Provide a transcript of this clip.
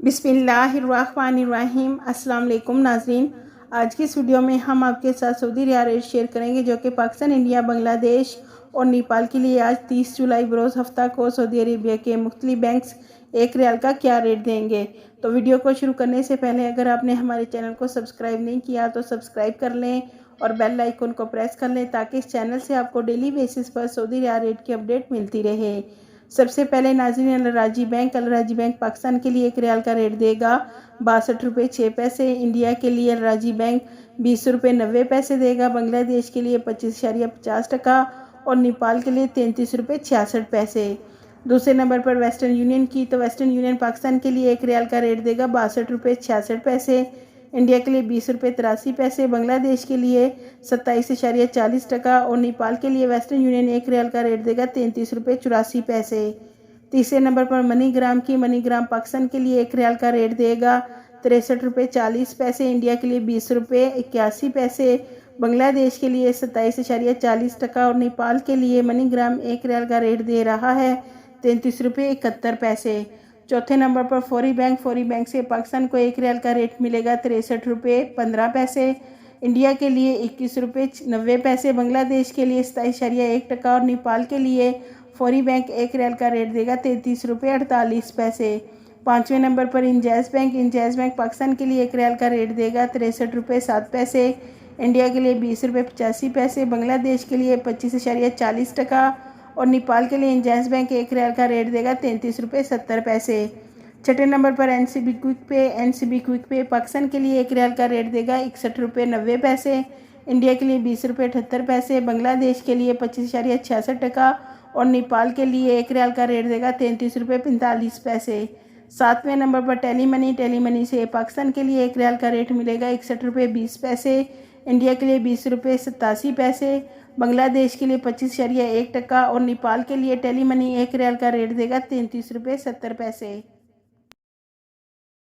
बिस्मिल्लाहिर्रहमानिर्रहीम। अस्सलाम वालेकुम नाज़रीन, आज की इस वीडियो में हम आपके साथ सऊदी रियाल रेट शेयर करेंगे जो कि पाकिस्तान, इंडिया, बांग्लादेश और नेपाल के लिए आज 30 जुलाई बरोज़ हफ्ता को सऊदी अरेबिया के मुख्तलिफ बैंक्स एक रियाल का क्या रेट देंगे। तो वीडियो को शुरू करने से पहले अगर आपने हमारे चैनल को सब्सक्राइब नहीं किया तो सब्सक्राइब कर लें और बेल आइकन को प्रेस कर लें ताकि इस चैनल से आपको डेली बेसिस पर सऊदी रियाल रेट की अपडेट मिलती रहे। सबसे पहले नाज़रीन, अल राजी बैंक पाकिस्तान के लिए एक रियाल का रेट देगा 62 रुपये 6 पैसे। इंडिया के लिए अल राजी बैंक 20 रुपये 90 पैसे देगा। बांग्लादेश के लिए 25.50 और नेपाल के लिए 33 रुपये 66 पैसे। दूसरे नंबर पर वेस्टर्न यूनियन की, तो वेस्टर्न यूनियन पाकिस्तान के लिए एक रियाल का रेट देगा 62 रुपये 66 पैसे। इंडिया के लिए 20 रुपये 83 पैसे। बांग्लादेश के लिए 27.40 और नेपाल के लिए वेस्टर्न यूनियन एक रियाल का रेट देगा 33 रुपये 84 पैसे। तीसरे नंबर पर मनीग्राम की, मनीग्राम पाकिस्तान के लिए एक रियाल का रेट देगा 63 रुपये 40 पैसे। इंडिया के लिए 20 रुपये 81 पैसे। बांग्लादेश के लिए 27.40 और नेपाल के लिए मनीग्राम एक रियाल का रेट दे रहा है 33 रुपये 71 पैसे। चौथे नंबर पर फौरी बैंक से पाकिस्तान को एक रियाल का रेट मिलेगा 63 रुपये 15 पैसे। इंडिया के लिए 21 रुपये 90 पैसे। बांग्लादेश के लिए 27.1 और नेपाल के लिए फौरी बैंक एक रियाल का रेट देगा 33 रुपये 48 पैसे। पाँचवें नंबर पर इंजाज बैंक पाकिस्तान के लिए एक रियाल का रेट देगा 63 रुपये 7 पैसे। इंडिया के लिए 20 रुपये 85 पैसे। बांग्लादेश के लिए 25.40 और नेपाल के लिए इंजाज बैंक एक रियाल का रेट देगा 33 रुपये 70 पैसे। छठे नंबर पर एनसीबी क्विक पे पाकिस्तान के लिए एक रियाल का रेट देगा 61 रुपये 90 पैसे। इंडिया के लिए 20 रुपये 78 पैसे। बांग्लादेश के लिए 25.66 और नेपाल के लिए एक रियाल का रेट देगा 33 रुपये 45 पैसे। सातवें नंबर पर टेली मनी से पाकिस्तान के लिए एक रियाल का रेट मिलेगा 61 रुपये 20 पैसे। इंडिया के लिए 20 रुपये 87 पैसे। बांग्लादेश के लिए 25.1 और नेपाल के लिए टेली मनी एक रियाल का रेट देगा 33 रुपये 70 पैसे।